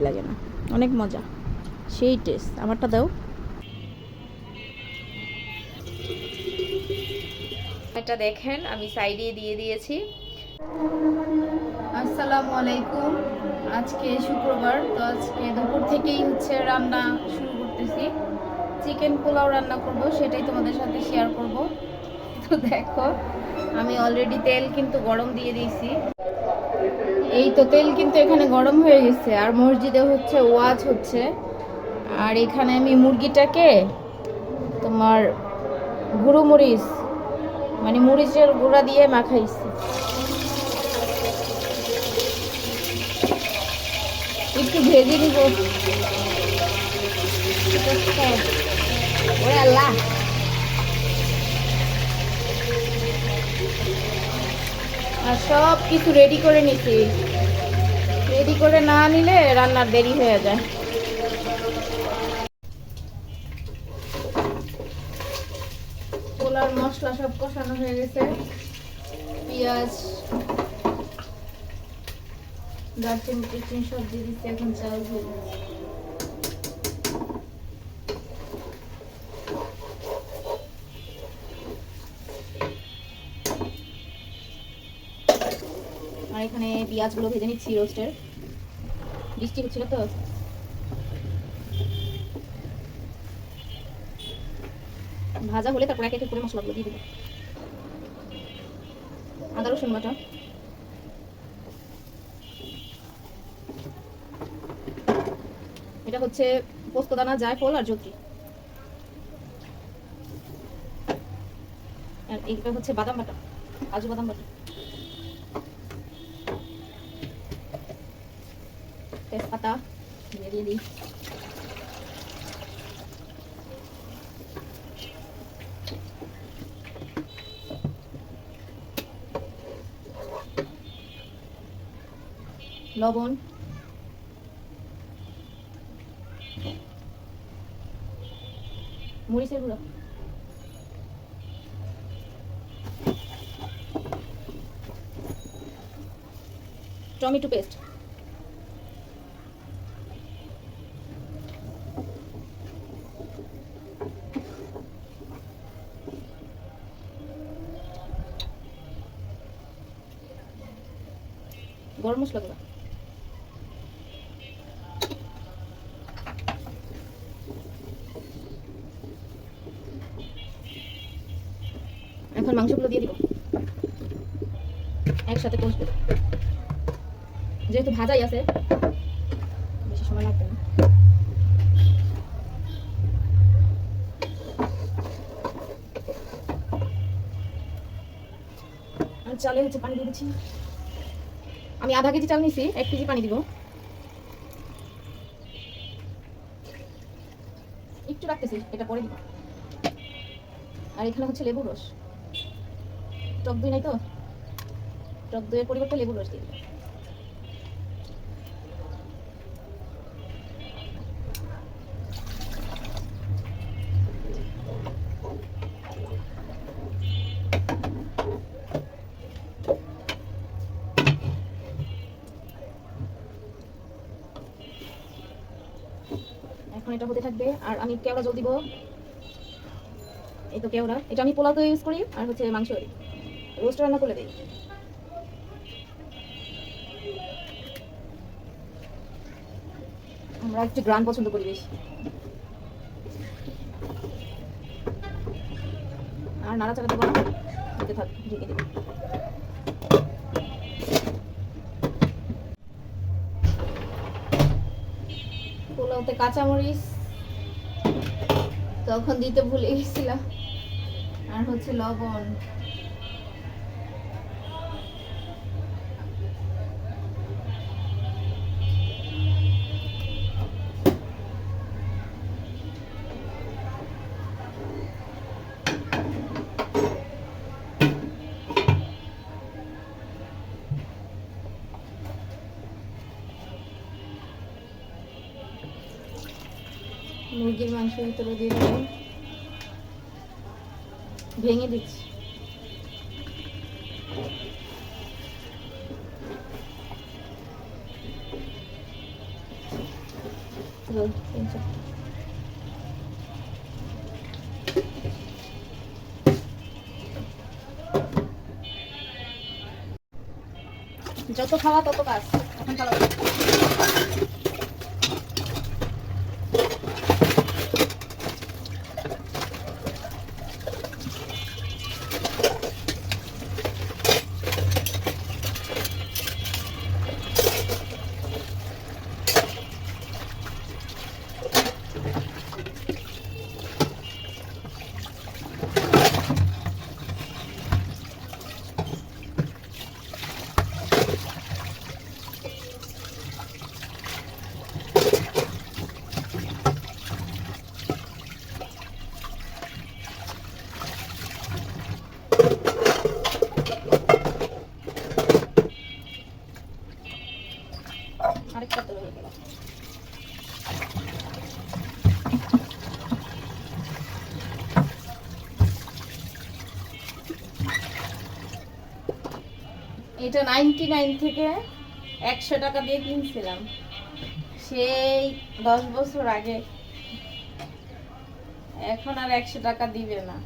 লাগে না, অনেক মজা, সেই টেস্ট। আমারটা দাও। এটা দেখেন আমি সাইডে দিয়ে দিয়েছি। আসসালামু আলাইকুম। আজকে শুক্রবার, তো আজকে দুপুর থেকেই হচ্ছে রান্না শুরু করতেছি। চিকেন পোলাও রান্না করব, সেটাই তোমাদের সাথে শেয়ার করব। তো দেখো আমি অলরেডি তেল কিন্তু গরম দিয়ে দিয়েছি। এই তো তেল কিন্তু এখানে গরম হয়ে গেছে, আর মসজিদে হচ্ছে ওয়াজ হচ্ছে। আর এখানে আমি মুরগিটাকে তোমার গুঁড়ো মরিচ, মানে মরিচের গুঁড়া দিয়ে মাখাইছি। একটু ভেজে নিব। ওরে আল্লাহ, আর সব কিছু রেডি করে নিছি। রেডি করে না নিলে রান্নার দেরি হয়ে যায়। পোলার মশলা সব কষানো হয়ে গেছে। পেঁয়াজ, দারচিনি টিচিনি সব দিয়ে দিচ্ছি। এখন চাল ধুয়ে আর এখানে পেঁয়াজগুলো ভেজে নিচ্ছি রোস্টের। বৃষ্টি হচ্ছিল তো, ভাজা হলে তারপর এক এক করে মশলাগুলো দিয়ে দেবো। আদা রসুন বাটা, এটা হচ্ছে পোস্তদানা, জায়ফল আর জত্রি। আর এইটা হচ্ছে বাদাম বাটা, কাজু বাদাম বাটা, তেজপাতা দিয়ে দিই। লবণ, মরিচের গুঁড়ো, টমেটো পেস্ট, গরম মশলা গুঁড়ো। এখন মাংসগুলো দিয়ে দিব, একসাথে কষবে। যেহেতু ভাজাই আছে, বেশি সময় লাগবে না। আর চালে হচ্ছে পানি দিয়ে দিচ্ছি। আমি আধা কেজি চাল নিছি, 1 কেজি পানি দিব। একটু রাখতেছি, এটা পরে দিব। আর এখানে হচ্ছে লেবুর রস, টক দই নাই তো, টক দইয়ের পরিবর্তে লেবুর রস দিয়ে দিব। এখন এটা হতে থাকবে। আর আমি কেওড়া জল দিব। এই তো কেওড়া, এটা আমি পোলাওতে ইউজ করি আর হচ্ছে মাংস রোস্ট রান্না করে দিই। আমরা একটু গ্রান পছন্দ করি বেশি। আর নাড়াচাড়া দেবো না, দিতে থাক, ঢেকে দেবো। পোলাওতে কাঁচামরিচ তখন দিতে ভুলে গেছিলাম। আর হচ্ছে লবণ, মুরগির মাংসের ভিতরে দিয়ে দেবো, ভেঙে দিচ্ছি। যত খাওয়া তত কাজ এখন ভালো। আরেকটা তো হয়ে গেল। এটা 99 থেকে 100 টাকা দিয়ে কিনছিলাম সেই 10 বছর আগে। এখন আর 100 টাকা দিবে না।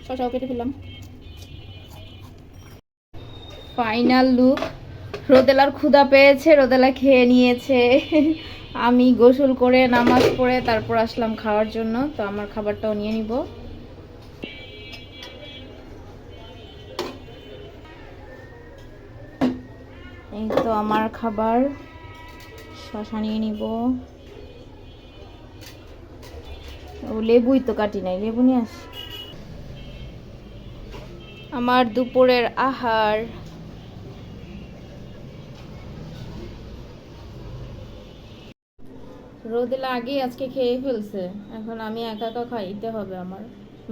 শসাও কেটে ফেললাম। Final look. রোদেলার ক্ষুধা পেয়েছে, রোদেলা খেয়ে নিয়েছে। আমি গোসল করে নামাজ পড়ে তারপর আসলাম খাওয়ার জন্য। তো আমার খাবারটাও নিয়ে নিব। এই তো আমার খাবার, শসা নিয়ে নিব। ও লেবুই তো কাটি নাই, লেবু নিয়ে আসি। আমার দুপুরের আহার। রোদেলা আগেই আজকে খেয়ে ফেলছে, এখন আমি একা একা খাইতে হবে আমার।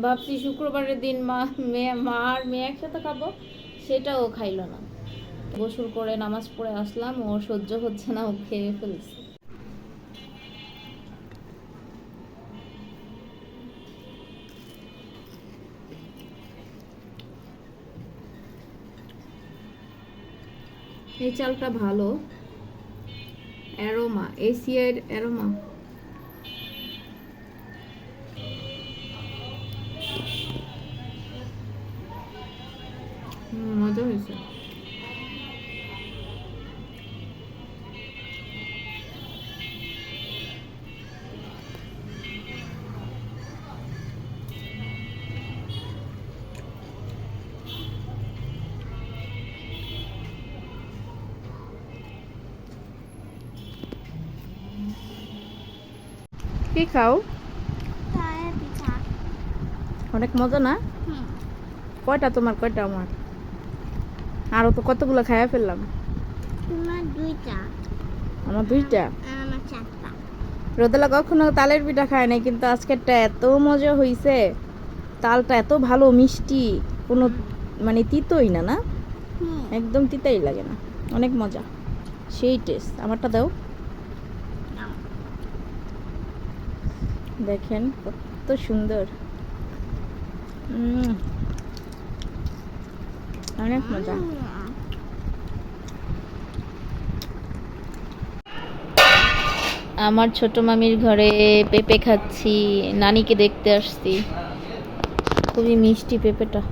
ভাবছি শুক্রবারের দিন মা আর মেয়ে একসাথে খাবো, সেটাও খাইলো না। গোসল করে নামাজ পড়ে আসলাম, ও সহ্য হচ্ছে না, ও খেয়ে ফেলছে। এই চালটা ভালো, অ্যারোমা, এসিআর অ্যারোমা। মজা হয়েছে। কি খাও? অনেক মজা না? কয়টা তোমার, কয়টা আমার? আরো তো কতগুলো খাইয়া ফেললাম। তোমার দুইটা, আমার দুইটা। আমার চারটা। রোদেলা কখনো তালের পিঠা খায় নাই, কিন্তু আজকেরটা এত মজা হইছে। তালটা এত ভালো মিষ্টি, কোনো মানে তিতোই না, না একদম তিতাই লাগে না, অনেক মজা, সেই টেস্ট। আমারটা দাও। দেখেন কত সুন্দর, অনেক মজা। আমার ছোট মামির ঘরে পেঁপে খাচ্ছি, নানিকে দেখতে আসছি। খুবই মিষ্টি পেঁপেটা।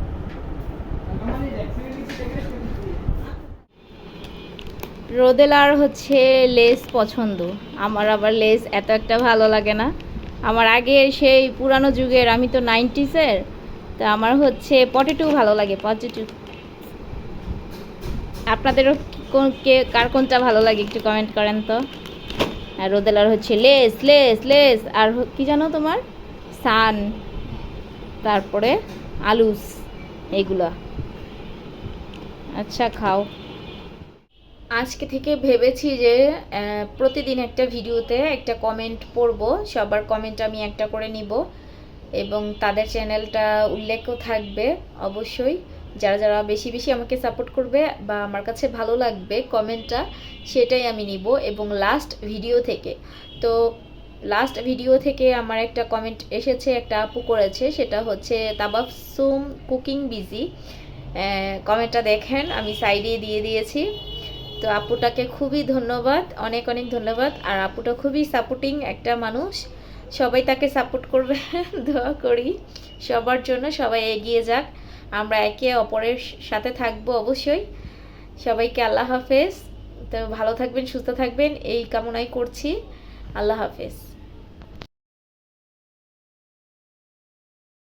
রোদেলার হচ্ছে লেস পছন্দ, আমার আবার লেস এত একটা ভালো লাগে না। আমার আগে সেই পুরানো যুগের, আমি তো 90s-এর, তো আমার হচ্ছে পটেটো ভালো লাগে, পটেটো। আপনাদেরও কার কোনটা ভালো লাগে একটু কমেন্ট করেন তো। আর রোদেলার হচ্ছে লেস লেস লেস, আর কি জানো তোমার, সান, তারপরে আলুস, এইগুলা। আচ্ছা খাও। আজকে থেকে ভেবেছি যে প্রতিদিন একটা ভিডিওতে একটা কমেন্ট পড়ব, সবার কমেন্ট আমি একটা করে নিব এবং তাদের চ্যানেলটা উল্লেখও থাকবে অবশ্যই। যারা যারা বেশি বেশি আমাকে সাপোর্ট করবে বা আমার কাছে ভালো লাগবে কমেন্টটা, সেটাই আমি নিব। এবং লাস্ট ভিডিও থেকে, তো লাস্ট ভিডিও থেকে আমার একটা কমেন্ট এসেছে, একটা আপু করেছে, সেটা হচ্ছে তাবাসসুম কুকিং বিজি। কমেন্টটা দেখেন, আমি সাইডে দিয়ে দিয়েছি। তো আপুটাকে খুবই ধন্যবাদ, অনেক অনেক ধন্যবাদ। আর আপুটা খুবই সাপোর্টিং একটা মানুষ, সবাই তাকে সাপোর্ট করবে। দোয়া করি সবার জন্য, সবাই এগিয়ে যাক, আমরা একে অপরের সাথে থাকবো অবশ্যই। সবাইকে আল্লাহ হাফেজ। তো ভালো থাকবেন, সুস্থ থাকবেন এই কামনাই করছি। আল্লাহ হাফেজ।